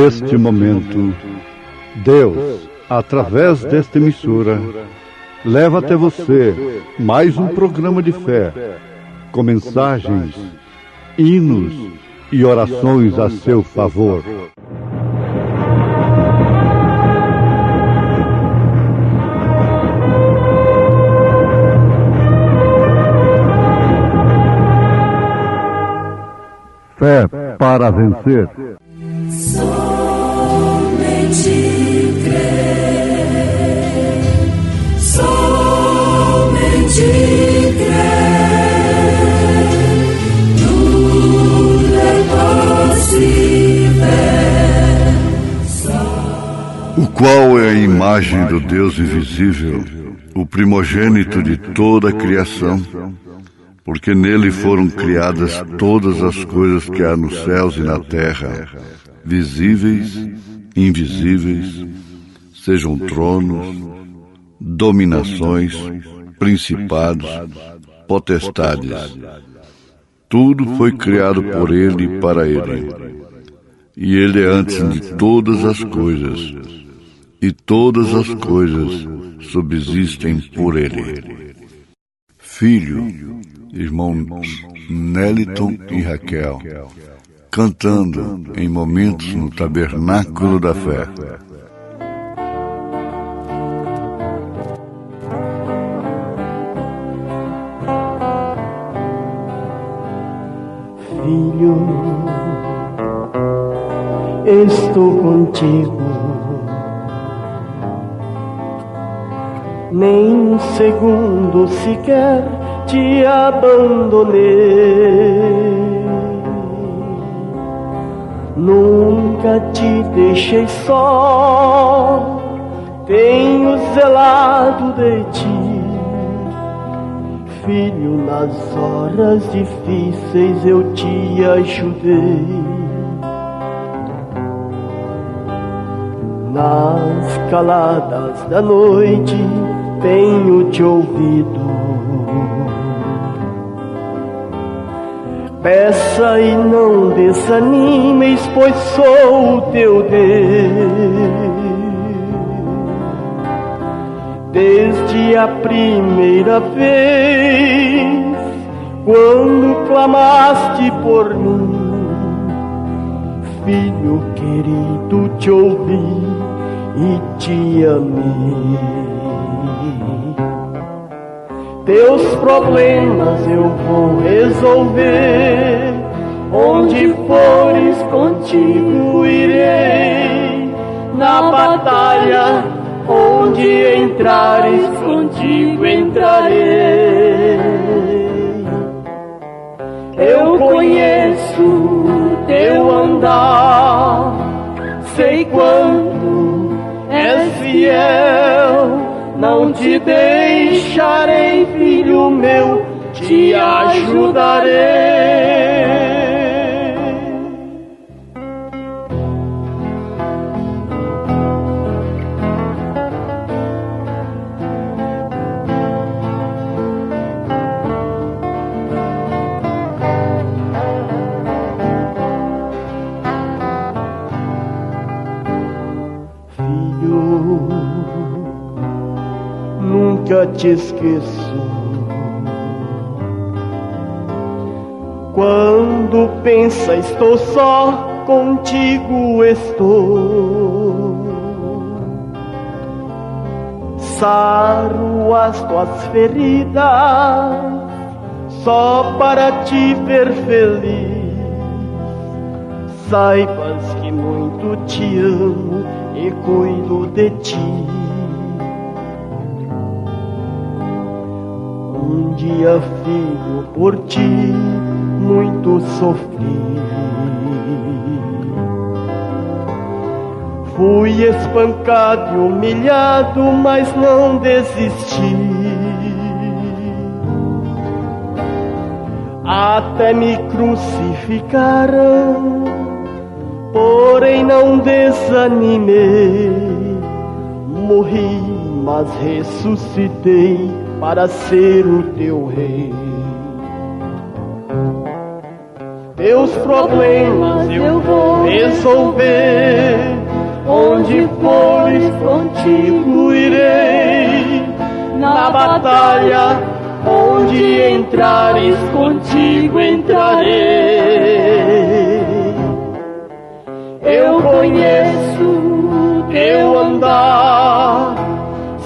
neste momento, Deus, através desta emissora, leva até você mais um programa de fé, com mensagens, hinos e orações a seu favor. Fé para vencer. Somente crer, somente crer, tudo é possível. O qual é a imagem do Deus invisível, o primogênito de toda a criação, porque nele foram criadas todas as coisas que há nos céus e na terra, visíveis, invisíveis, sejam tronos, dominações, principados, potestades. Tudo foi criado por ele e para ele. E ele é antes de todas as coisas, e todas as coisas subsistem por ele. Filho, irmãos Néliton e Raquel, cantando em momentos no Tabernáculo da Fé. Filho, estou contigo, nem um segundo sequer te abandonei, nunca te deixei só, tenho zelado de ti. Filho, nas horas difíceis eu te ajudei, nas caladas da noite tenho te ouvido. Peça e não desanimes, pois sou o teu Deus. Desde a primeira vez, quando clamaste por mim, filho querido, te ouvi e te amei. Teus problemas eu vou resolver, onde fores contigo irei, na batalha onde entrares contigo entrarei. Eu conheço teu andar, sei quanto és fiel, não te deixarei, filho meu, te ajudarei. Filho, nunca te esqueço. Quando pensa estou só, contigo estou. Saro as tuas feridas, só para te ver feliz. Saibas que muito te amo e cuido de ti. Um dia, filho, por ti muito sofri. Fui espancado e humilhado, mas não desisti. Até me crucificaram, porém não desanimei. Morri, mas ressuscitei para ser o teu rei. teus problemas eu vou resolver. Onde fores contigo irei, na batalha onde entrares contigo entrarei. Eu conheço teu andar,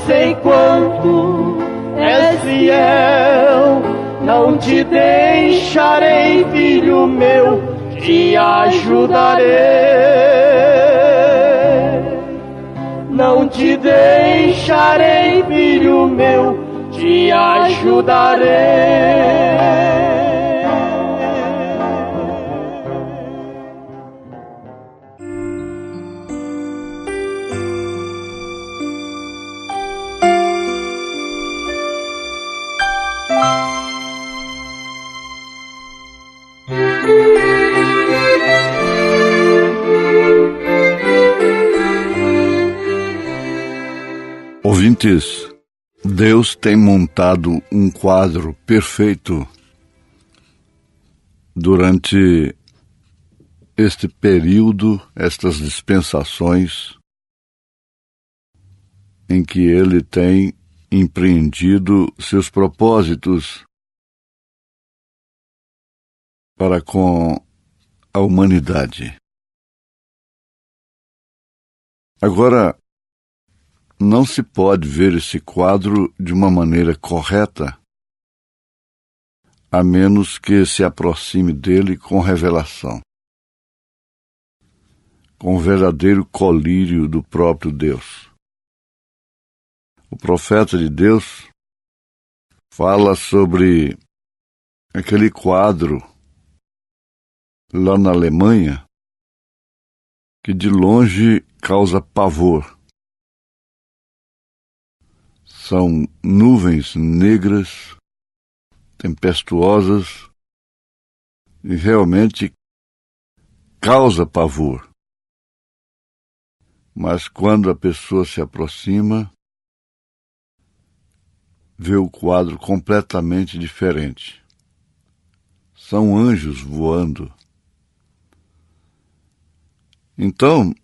sei quanto és fiel. Não te deixarei, filho meu, te ajudarei. Não te deixarei, filho meu, te ajudarei. Ouvintes, Deus tem montado um quadro perfeito durante este período, estas dispensações, em que Ele tem empreendido seus propósitos para com a humanidade. Agora, não se pode ver esse quadro de uma maneira correta, a menos que se aproxime dele com revelação, com o verdadeiro colírio do próprio Deus. O profeta de Deus fala sobre aquele quadro lá na Alemanha que de longe causa pavor. São nuvens negras, tempestuosas, e realmente causa pavor. Mas quando a pessoa se aproxima, vê o quadro completamente diferente. São anjos voando. Então,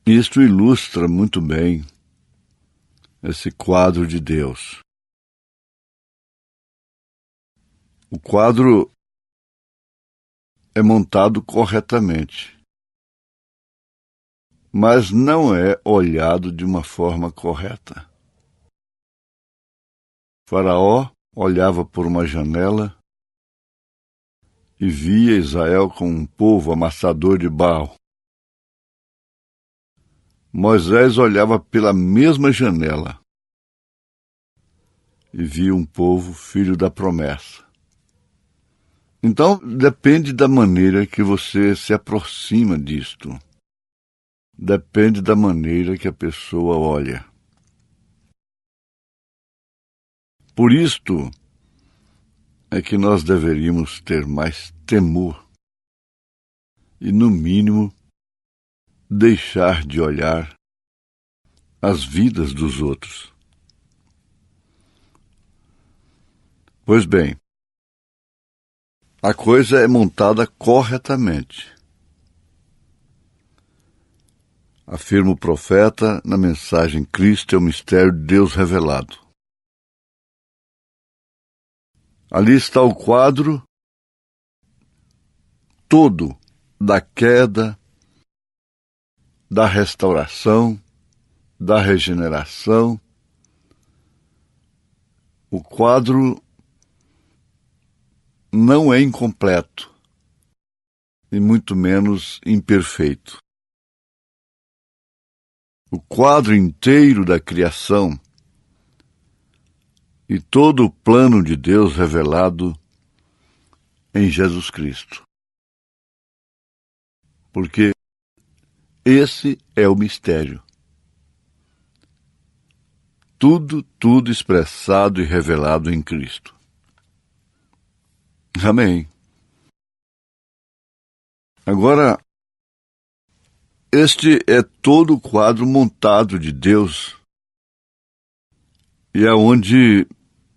isto ilustra muito bem esse quadro de Deus. O quadro é montado corretamente, mas não é olhado de uma forma correta. Faraó olhava por uma janela e via Israel como um povo amassador de Baal. Moisés olhava pela mesma janela e via um povo filho da promessa. Então, depende da maneira que você se aproxima disto. Depende da maneira que a pessoa olha. Por isto é que nós deveríamos ter mais temor e, no mínimo, deixar de olhar as vidas dos outros. Pois bem, a coisa é montada corretamente. Afirma o profeta na mensagem Cristo é o mistério de Deus revelado. Ali está o quadro todo da queda, da restauração, da regeneração. O quadro não é incompleto, e muito menos imperfeito. O quadro inteiro da criação e todo o plano de Deus revelado em Jesus Cristo. Porque esse é o mistério. Tudo expressado e revelado em Cristo. Amém. Agora, este é todo o quadro montado de Deus, e é onde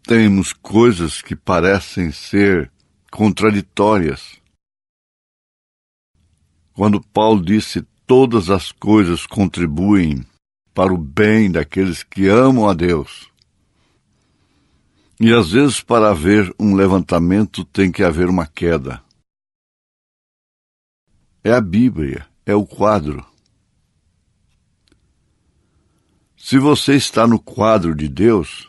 temos coisas que parecem ser contraditórias. Quando Paulo disse todas as coisas contribuem para o bem daqueles que amam a Deus. E às vezes para haver um levantamento tem que haver uma queda. É a Bíblia, é o quadro. Se você está no quadro de Deus,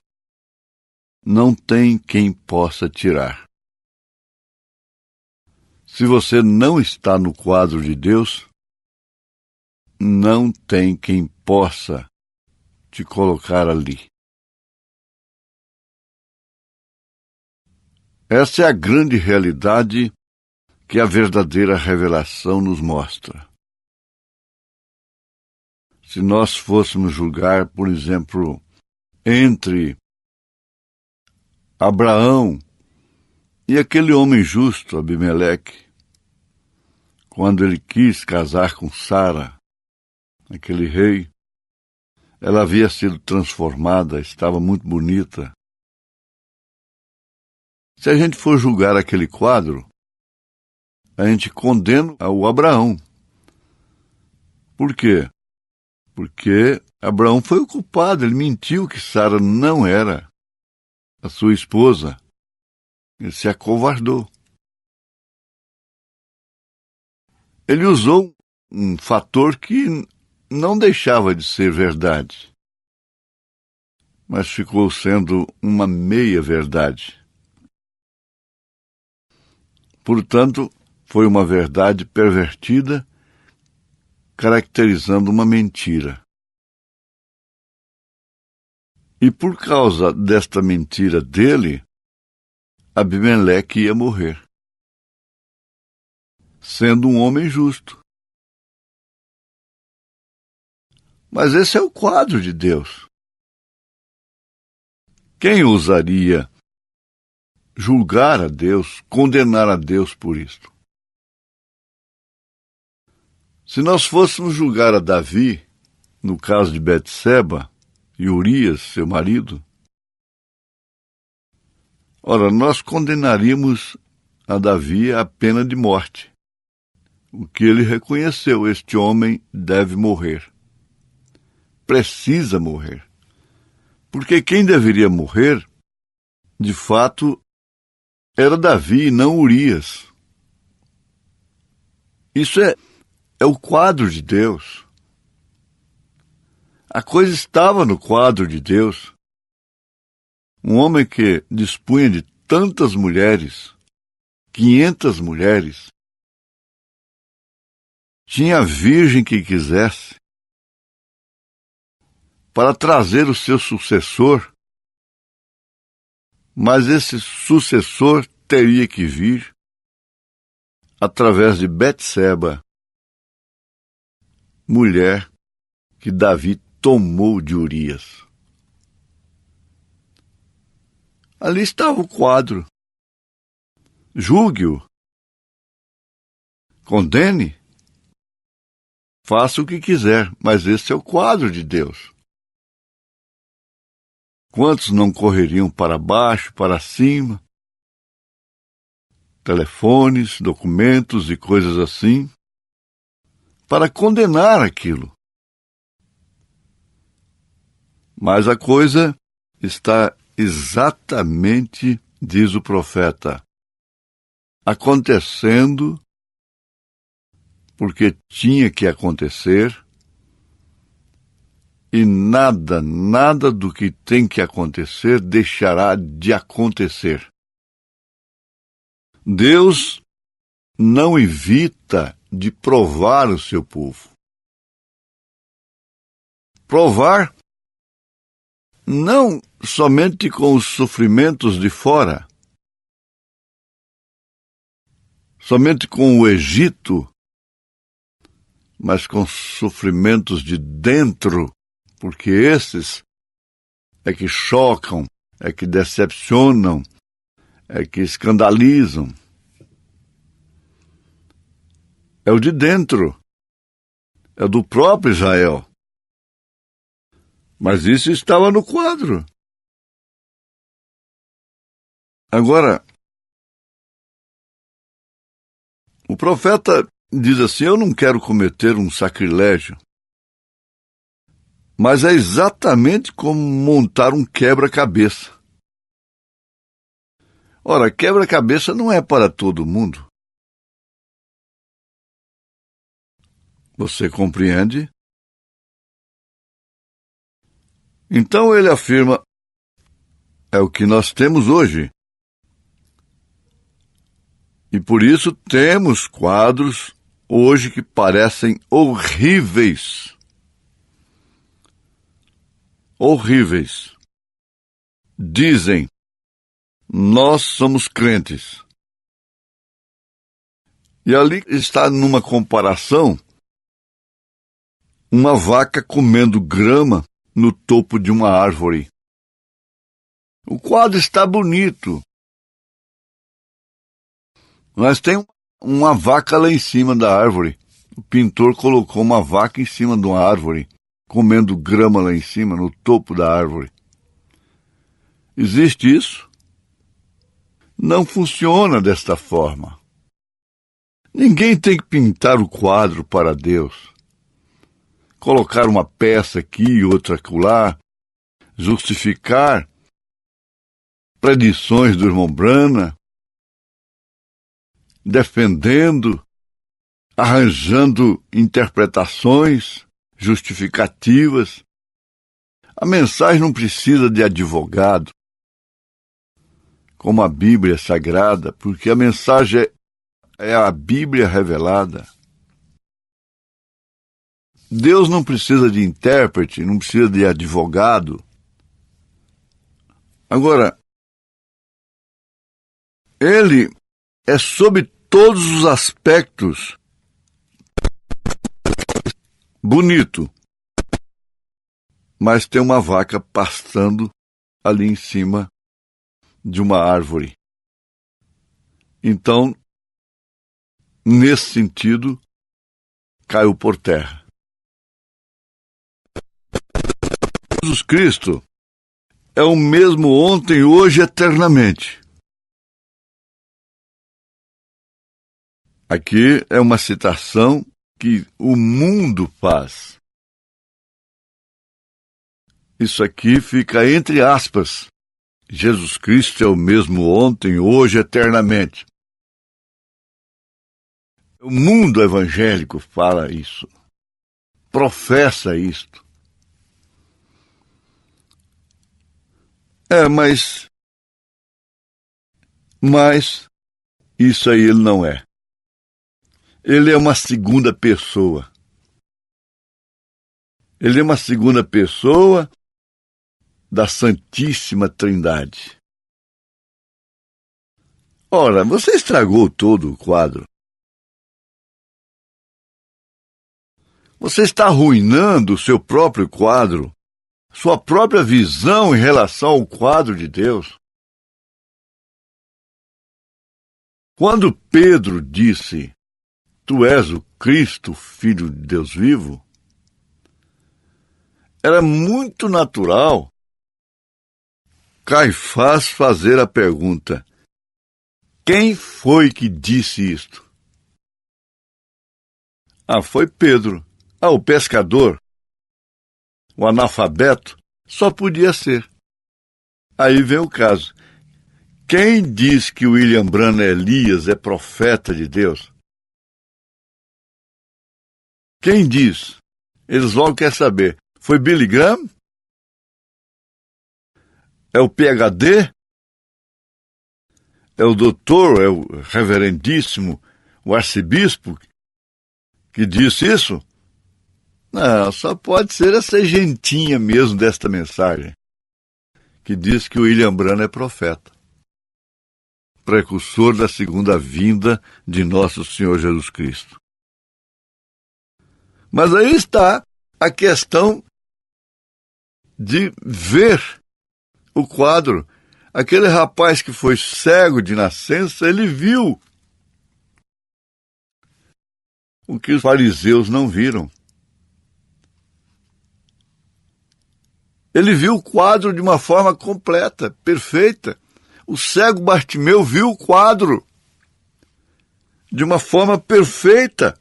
não tem quem possa tirar. Se você não está no quadro de Deus, não tem quem possa te colocar ali. Essa é a grande realidade que a verdadeira revelação nos mostra. Se nós fôssemos julgar, por exemplo, entre Abraão e aquele homem justo, Abimeleque, quando ele quis casar com Sara, aquele rei, ela havia sido transformada, estava muito bonita. Se a gente for julgar aquele quadro, a gente condena o Abraão. Por quê? Porque Abraão foi o culpado, ele mentiu que Sara não era a sua esposa. Ele se acovardou. Ele usou um fator que não deixava de ser verdade, mas ficou sendo uma meia-verdade. Portanto, foi uma verdade pervertida, caracterizando uma mentira. E por causa desta mentira dele, Abimeleque ia morrer, sendo um homem justo. Mas esse é o quadro de Deus. Quem ousaria julgar a Deus, condenar a Deus por isto? Se nós fôssemos julgar a Davi, no caso de Betseba e Urias, seu marido, ora, nós condenaríamos a Davi à pena de morte. O que ele reconheceu, este homem deve morrer. Precisa morrer. Porque quem deveria morrer, de fato, era Davi e não Urias. Isso é o quadro de Deus. A coisa estava no quadro de Deus. Um homem que dispunha de tantas mulheres, 500 mulheres, tinha a virgem que quisesse, para trazer o seu sucessor, mas esse sucessor teria que vir através de Betseba, mulher que Davi tomou de Urias. Ali estava o quadro. Julgue-o. Condene. Faça o que quiser, mas esse é o quadro de Deus. Quantos não correriam para baixo, para cima? Telefones, documentos e coisas assim, para condenar aquilo. Mas a coisa está exatamente, diz o profeta, acontecendo porque tinha que acontecer, e nada do que tem que acontecer deixará de acontecer. Deus não evita de provar o seu povo. Provar não somente com os sofrimentos de fora, somente com o Egito, mas com sofrimentos de dentro, porque esses é que chocam, é que decepcionam, é que escandalizam. É o de dentro, é do próprio Israel. Mas isso estava no quadro. Agora, O profeta diz assim: eu não quero cometer um sacrilégio, mas é exatamente como montar um quebra-cabeça. Ora, quebra-cabeça não é para todo mundo. Você compreende? Então ele afirma: é o que nós temos hoje. E por isso temos quadros hoje que parecem horríveis. Horríveis. Dizem: nós somos crentes. E ali está numa comparação uma vaca comendo grama no topo de uma árvore. O quadro está bonito, mas tem uma vaca lá em cima da árvore. O pintor colocou uma vaca em cima de uma árvore, comendo grama lá em cima, no topo da árvore. Existe isso? Não funciona desta forma. Ninguém tem que pintar o quadro para Deus. Colocar uma peça aqui e outra acolá, justificar predições do irmão Branham, defendendo, arranjando interpretações justificativas. A mensagem não precisa de advogado, como a Bíblia Sagrada, porque a mensagem é a Bíblia revelada. Deus não precisa de intérprete, não precisa de advogado. Agora, ele é sob todos os aspectos bonito, mas tem uma vaca pastando ali em cima de uma árvore. Então, nesse sentido, caiu por terra. Jesus Cristo é o mesmo ontem, hoje, eternamente. Aqui é uma citação que o mundo faz. Isso aqui fica entre aspas. Jesus Cristo é o mesmo ontem, hoje, eternamente. O mundo evangélico fala isso, professa isto. Mas isso aí ele não é. Ele é uma segunda pessoa. Ele é uma segunda pessoa da Santíssima Trindade. Ora, você estragou todo o quadro. Você está arruinando o seu próprio quadro, sua própria visão em relação ao quadro de Deus. Quando Pedro disse: tu és o Cristo, Filho de Deus vivo, era muito natural Caifás fazer a pergunta: quem foi que disse isto? Foi Pedro. O pescador, o analfabeto, só podia ser. Aí vem o caso. Quem diz que William Branham Elias é profeta de Deus? Quem diz? Eles logo querem saber. Foi Billy Graham? É o PhD? É o doutor, é o reverendíssimo, o arcebispo que disse isso? Não, só pode ser essa gentinha mesmo desta mensagem, que diz que o William Branham é profeta, precursor da segunda vinda de nosso Senhor Jesus Cristo. Mas aí está a questão de ver o quadro. Aquele rapaz que foi cego de nascença, ele viu o que os fariseus não viram. Ele viu o quadro de uma forma completa, perfeita. O cego Bartimeu viu o quadro. de uma forma perfeita.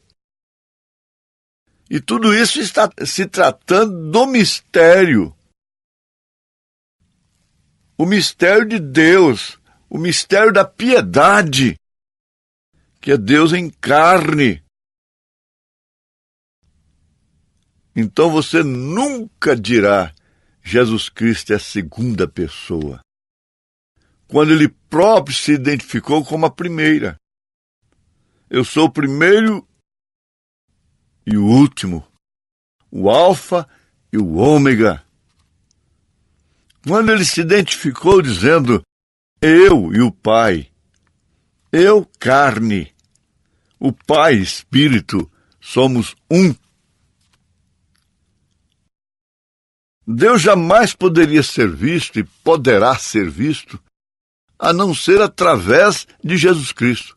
E tudo isso está se tratando do mistério. O mistério de Deus, o mistério da piedade, que é Deus em carne. Então você nunca dirá Jesus Cristo é a segunda pessoa, quando ele próprio se identificou como a primeira. Eu sou o primeiro e o último, o alfa e o ômega. Quando ele se identificou dizendo, eu e o Pai, eu carne, o Pai espírito, somos um. Deus jamais poderia ser visto e poderá ser visto a não ser através de Jesus Cristo,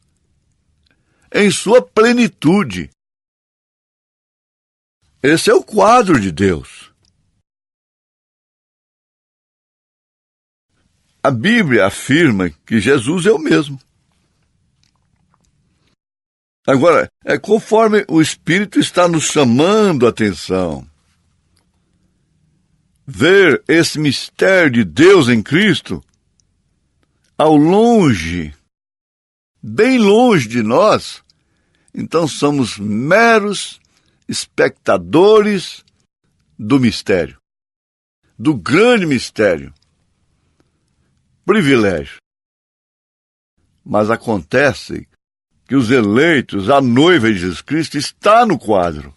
em sua plenitude. Esse é o quadro de Deus. A Bíblia afirma que Jesus é o mesmo. Agora, é conforme o Espírito está nos chamando a atenção. Ver esse mistério de Deus em Cristo, ao longe, bem longe de nós, então somos meros espectadores do mistério, do grande mistério. Privilégio. Mas acontece que os eleitos, a noiva de Jesus Cristo, está no quadro.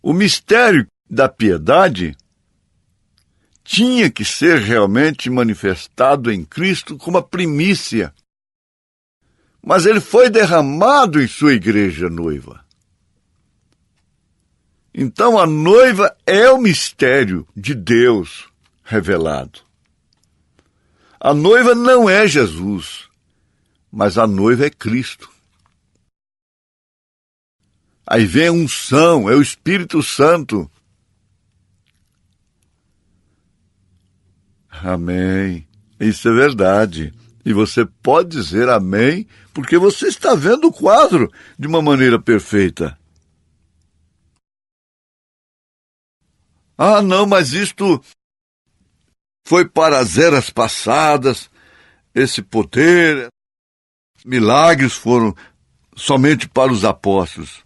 O mistério da piedade tinha que ser realmente manifestado em Cristo como a primícia. Mas ele foi derramado em sua igreja noiva. Então a noiva é o mistério de Deus revelado. A noiva não é Jesus, mas a noiva é Cristo. Aí vem a unção, é o Espírito Santo. Amém. Isso é verdade. E você pode dizer amém, porque você está vendo o quadro de uma maneira perfeita. Ah, não, mas isto foi para as eras passadas, esse poder, milagres foram somente para os apóstolos.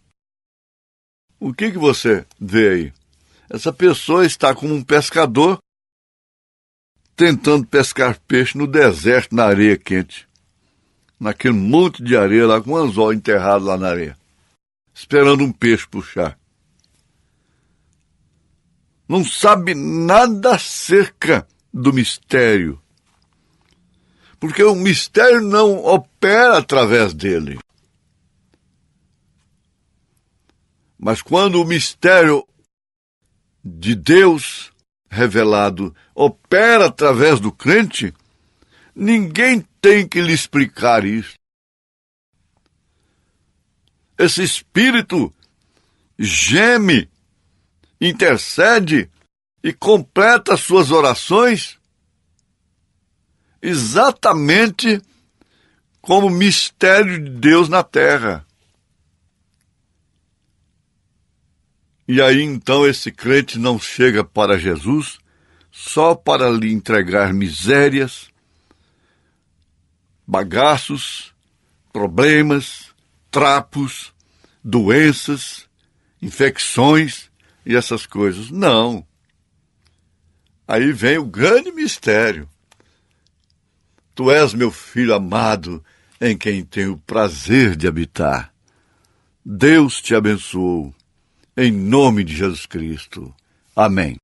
O que você vê aí? Essa pessoa está como um pescador tentando pescar peixe no deserto, na areia quente. Naquele monte de areia lá, com um anzol enterrado lá na areia. Esperando um peixe puxar. Não sabe nada acerca do mistério. Porque o mistério não opera através dele. Mas quando o mistério de Deus revelado opera através do crente, ninguém tem que lhe explicar isso. Esse Espírito geme, intercede e completa as suas orações exatamente como mistério de Deus na terra. E aí então esse crente não chega para Jesus só para lhe entregar misérias, bagaços, problemas, trapos, doenças, infecções e essas coisas. Não. Aí vem o grande mistério. Tu és meu filho amado, em quem tenho o prazer de habitar. Deus te abençoou. Em nome de Jesus Cristo. Amém.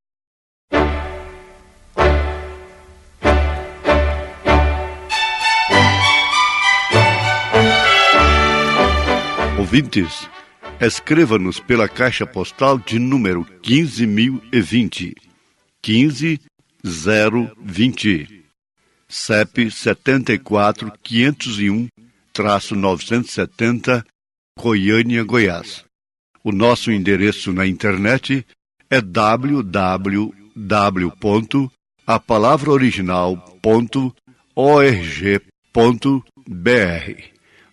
Ouvintes, escreva-nos pela caixa postal de número 15.020, 15020, CEP 74.501-970, Goiânia, Goiás. O nosso endereço na internet é www.apalavraoriginal.org.br.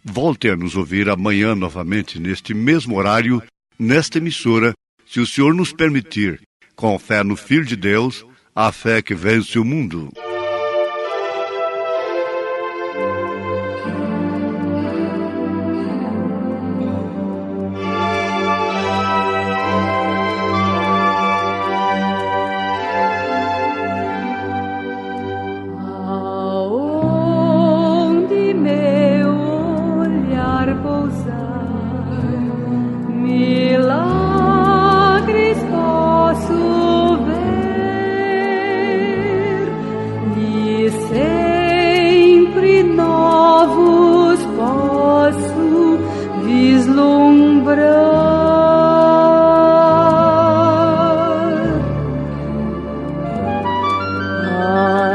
Volte a nos ouvir amanhã novamente, neste mesmo horário, nesta emissora, se o Senhor nos permitir, com fé no Filho de Deus, a fé que vence o mundo.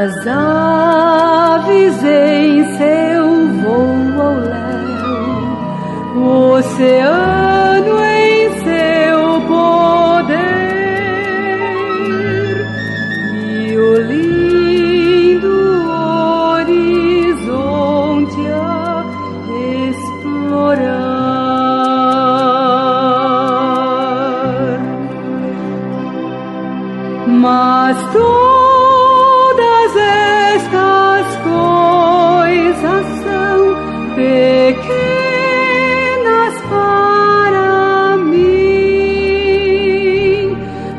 As aves em seu voo ao léu, o oceano em seu poder, e o lindo horizonte a explorar. Mas todas estas coisas são pequenas para mim,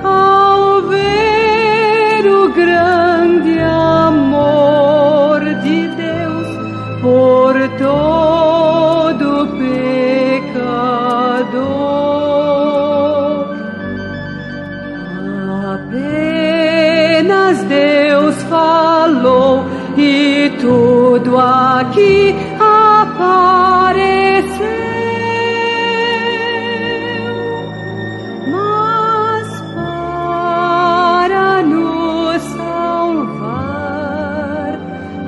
ao ver o grande amor de Deus por todo pecador. Apenas Deus falou e tudo aqui apareceu, mas para nos salvar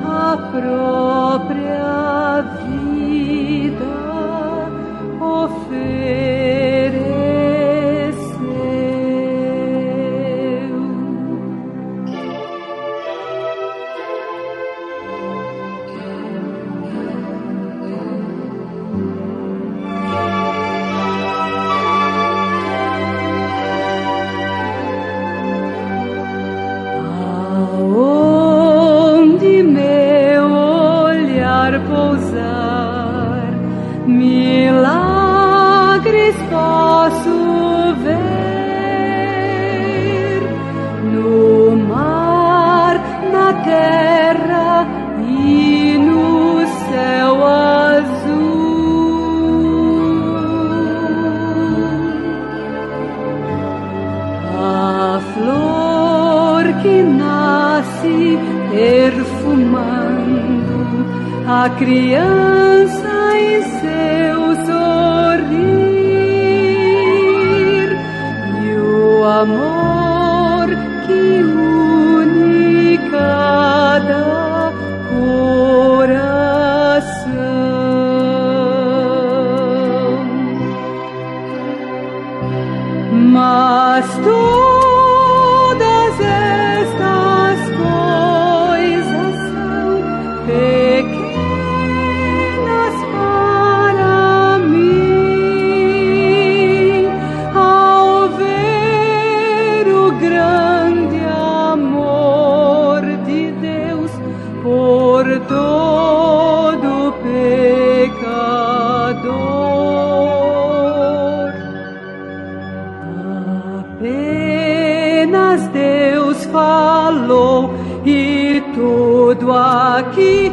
a própria vida ofereceu. Aonde meu olhar pousar, milagres posso ver, no mar, na terra e no céu azul. A flor que nasce perfumando, a criança em seu sorrir, e o amor que une cada coração. Mas todas estas coisas são pequenas para mim, ao ver o grande amor de Deus por todo pecador. Apenas Deus falou e tudo aqui